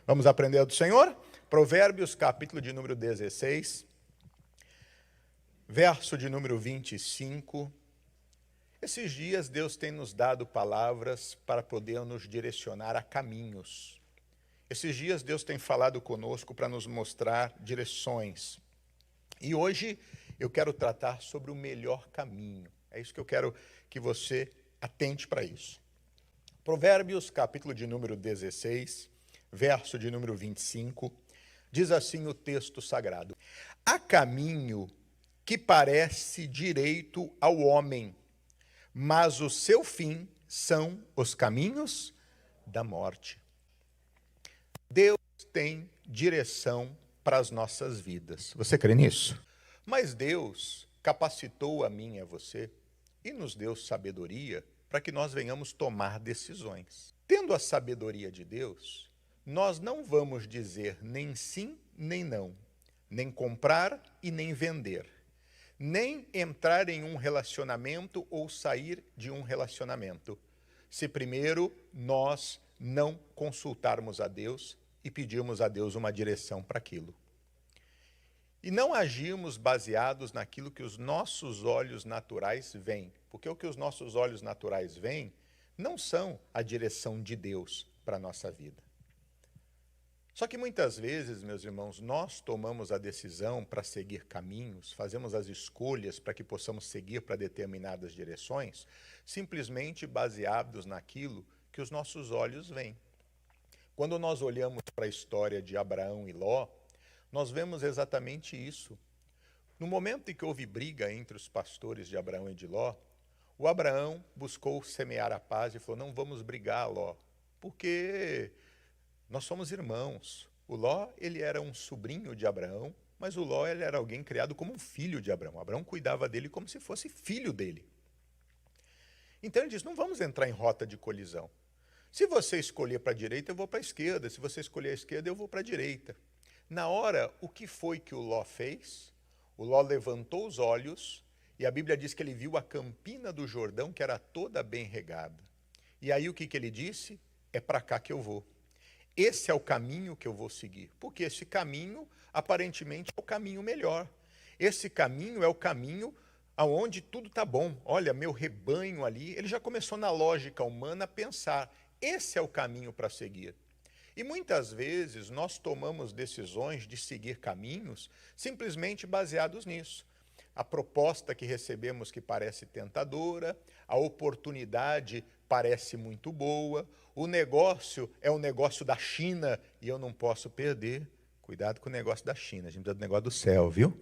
Vamos aprender do Senhor? Provérbios, capítulo de número 16, verso de número 25. Esses dias Deus tem nos dado palavras para poder nos direcionar a caminhos. Esses dias Deus tem falado conosco para nos mostrar direções. E hoje eu quero tratar sobre o melhor caminho. É isso que eu quero que você atente para isso. Provérbios, capítulo de número 16, verso de número 25, diz assim o texto sagrado: há caminho que parece direito ao homem, mas o seu fim são os caminhos da morte. Deus tem direção para as nossas vidas. Você crê nisso? Mas Deus capacitou a mim e a você e nos deu sabedoria para que nós venhamos tomar decisões. Tendo a sabedoria de Deus, nós não vamos dizer nem sim, nem não, nem comprar e nem vender, nem entrar em um relacionamento ou sair de um relacionamento, se primeiro nós não consultarmos a Deus e pedirmos a Deus uma direção para aquilo. E não agirmos baseados naquilo que os nossos olhos naturais veem, porque o que os nossos olhos naturais veem não são a direção de Deus para a nossa vida. Só que muitas vezes, meus irmãos, nós tomamos a decisão para seguir caminhos, fazemos as escolhas para que possamos seguir para determinadas direções, simplesmente baseados naquilo que os nossos olhos veem. Quando nós olhamos para a história de Abraão e Ló, nós vemos exatamente isso. No momento em que houve briga entre os pastores de Abraão e de Ló, o Abraão buscou semear a paz e falou: não vamos brigar, Ló, porque nós somos irmãos. O Ló, ele era um sobrinho de Abraão, mas o Ló, ele era alguém criado como um filho de Abraão. Abraão cuidava dele como se fosse filho dele. Então ele diz: não vamos entrar em rota de colisão. Se você escolher para a direita, eu vou para a esquerda. Se você escolher a esquerda, eu vou para a direita. Na hora, o que foi que o Ló fez? O Ló levantou os olhos e a Bíblia diz que ele viu a campina do Jordão, que era toda bem regada. E aí o que ele disse? É para cá que eu vou. Esse é o caminho que eu vou seguir, porque esse caminho, aparentemente, é o caminho melhor. Esse caminho é o caminho aonde tudo está bom. Olha, meu rebanho ali, ele já começou na lógica humana a pensar, esse é o caminho para seguir. E muitas vezes nós tomamos decisões de seguir caminhos simplesmente baseados nisso. A proposta que recebemos que parece tentadora, a oportunidade parece muito boa, o negócio é o negócio da China e eu não posso perder. Cuidado com o negócio da China, a gente precisa do negócio do céu, viu?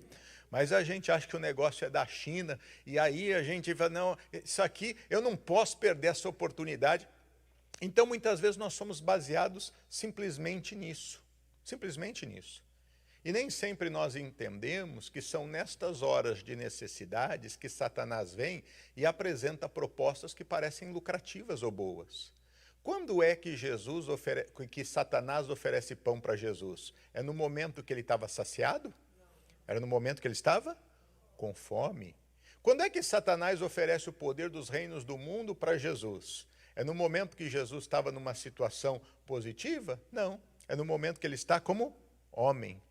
Mas a gente acha que o negócio é da China e aí a gente fala: não, isso aqui eu não posso perder essa oportunidade. Então, muitas vezes, nós somos baseados simplesmente nisso. Simplesmente nisso. E nem sempre nós entendemos que são nestas horas de necessidades que Satanás vem e apresenta propostas que parecem lucrativas ou boas. Quando é que que Satanás oferece pão para Jesus? É no momento que ele estava saciado? Era no momento que ele estava com fome? Quando é que Satanás oferece o poder dos reinos do mundo para Jesus? É no momento que Jesus estava numa situação positiva? Não. É no momento que ele está como homem.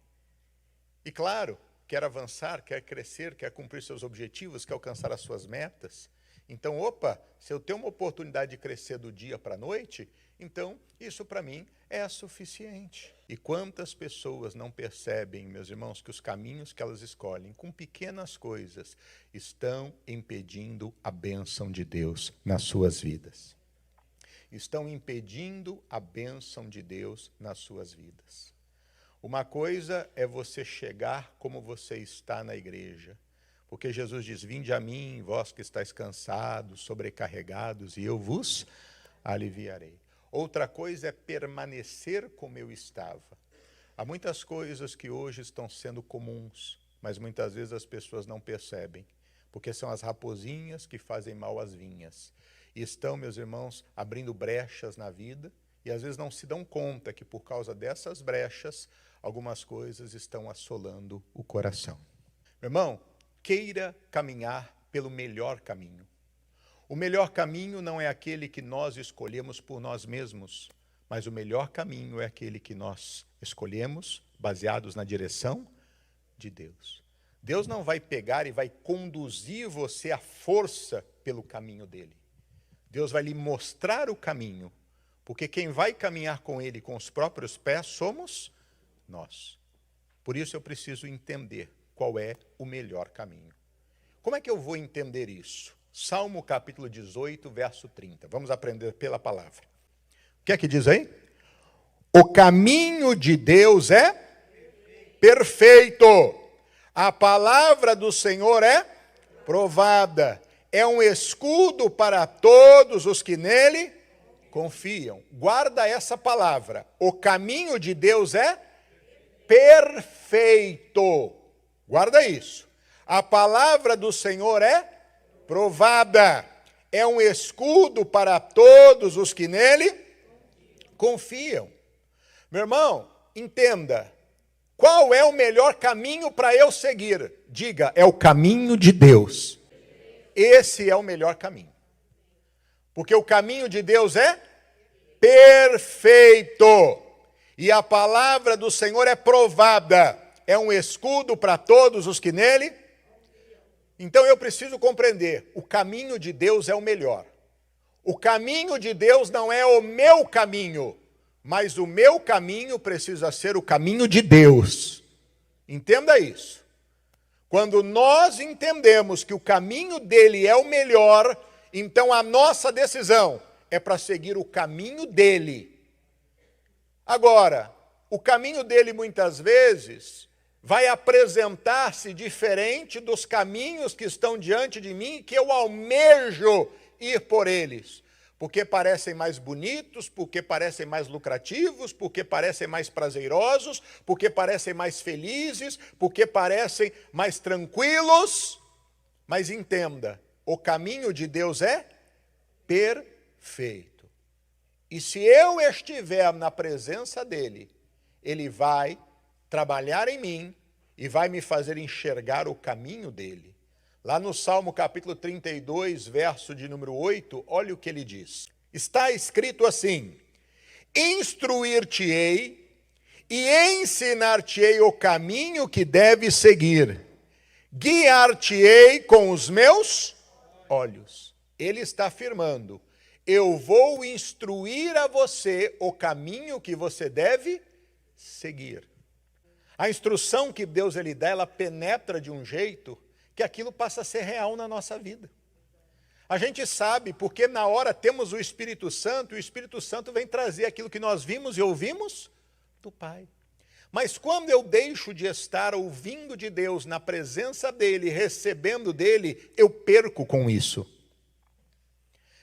E claro, quer avançar, quer crescer, quer cumprir seus objetivos, quer alcançar as suas metas. Então, se eu tenho uma oportunidade de crescer do dia para a noite, então isso para mim é suficiente. E quantas pessoas não percebem, meus irmãos, que os caminhos que elas escolhem com pequenas coisas estão impedindo a bênção de Deus nas suas vidas? Estão impedindo a bênção de Deus nas suas vidas. Uma coisa é você chegar como você está na igreja, porque Jesus diz: vinde a mim, vós que estáis cansados, sobrecarregados, e eu vos aliviarei. Outra coisa é permanecer como eu estava. Há muitas coisas que hoje estão sendo comuns, mas muitas vezes as pessoas não percebem, porque são as raposinhas que fazem mal às vinhas. E estão, meus irmãos, abrindo brechas na vida e às vezes não se dão conta que por causa dessas brechas, algumas coisas estão assolando o coração. Meu irmão, queira caminhar pelo melhor caminho. O melhor caminho não é aquele que nós escolhemos por nós mesmos, Mas o melhor caminho é aquele que nós escolhemos, baseados na direção de Deus. Deus não vai pegar e vai conduzir você à força pelo caminho dele. Deus vai lhe mostrar o caminho, porque quem vai caminhar com ele com os próprios pés somos nós. Por isso eu preciso entender qual é o melhor caminho. Como é que eu vou entender isso? Salmo capítulo 18, verso 30. Vamos aprender pela palavra. O que é que diz aí? O caminho de Deus é perfeito. A palavra do Senhor é provada. É um escudo para todos os que nele confiam. Guarda essa palavra. O caminho de Deus é perfeito. Guarda isso. A palavra do Senhor é provada. É um escudo para todos os que nele confiam. Meu irmão, entenda. Qual é o melhor caminho para eu seguir? Diga, é o caminho de Deus. Esse é o melhor caminho. Porque o caminho de Deus é perfeito. E a palavra do Senhor é provada. É um escudo para todos os que nele. Então eu preciso compreender, o caminho de Deus é o melhor. O caminho de Deus não é o meu caminho, mas o meu caminho precisa ser o caminho de Deus. Entenda isso. Quando nós entendemos que o caminho dele é o melhor, então a nossa decisão é para seguir o caminho dele. Agora, o caminho dele muitas vezes vai apresentar-se diferente dos caminhos que estão diante de mim, que eu almejo ir por eles. Porque parecem mais bonitos, porque parecem mais lucrativos, porque parecem mais prazerosos, porque parecem mais felizes, porque parecem mais tranquilos. Mas entenda, o caminho de Deus é perfeito. E se eu estiver na presença dele, ele vai trabalhar em mim e vai me fazer enxergar o caminho dele. Lá no Salmo capítulo 32, verso de número 8, olha o que ele diz. Está escrito assim: instruir-te-ei e ensinar-te-ei o caminho que deves seguir. Guiar-te-ei com os meus olhos. Ele está afirmando, eu vou instruir a você o caminho que você deve seguir. A instrução que Deus ele dá, ela penetra de um jeito que aquilo passa a ser real na nossa vida. A gente sabe porque na hora temos o Espírito Santo, e o Espírito Santo vem trazer aquilo que nós vimos e ouvimos do Pai. Mas quando eu deixo de estar ouvindo de Deus, na presença dEle, recebendo dEle, eu perco com isso.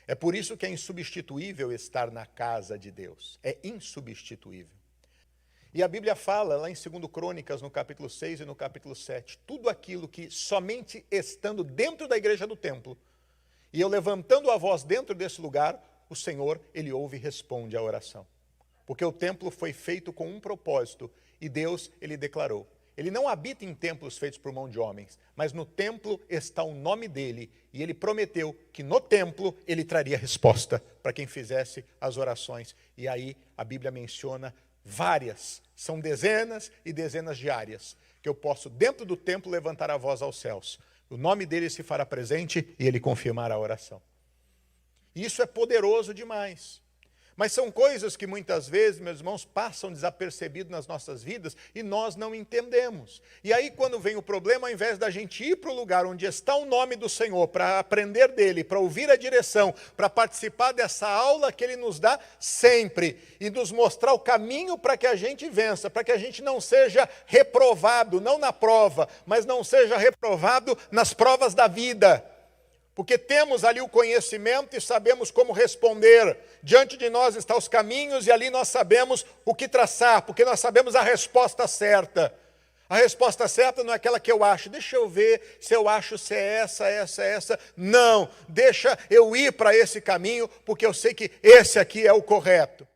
É por isso que é insubstituível estar na casa de Deus. É insubstituível. E a Bíblia fala, lá em 2 Crônicas, no capítulo 6 e no capítulo 7, tudo aquilo que somente estando dentro da igreja do templo, e eu levantando a voz dentro desse lugar, o Senhor, ele ouve e responde à oração. Porque o templo foi feito com um propósito, e Deus, ele declarou. Ele não habita em templos feitos por mão de homens, mas no templo está o nome dele, e ele prometeu que no templo ele traria resposta para quem fizesse as orações. E aí a Bíblia menciona várias, são dezenas e dezenas de áreas, que eu posso dentro do templo levantar a voz aos céus. O nome dele se fará presente e ele confirmará a oração. Isso é poderoso demais. Mas são coisas que muitas vezes, meus irmãos, passam desapercebido nas nossas vidas e nós não entendemos. E aí quando vem o problema, ao invés da gente ir para o lugar onde está o nome do Senhor, para aprender dele, para ouvir a direção, para participar dessa aula que ele nos dá sempre, e nos mostrar o caminho para que a gente vença, para que a gente não seja reprovado, não na prova, mas não seja reprovado nas provas da vida. Porque temos ali o conhecimento e sabemos como responder. Diante de nós estão os caminhos e ali nós sabemos o que traçar, porque nós sabemos a resposta certa. A resposta certa não é aquela que eu acho. Deixa eu ver se eu acho se é essa. Não, deixa eu ir para esse caminho, porque eu sei que esse aqui é o correto.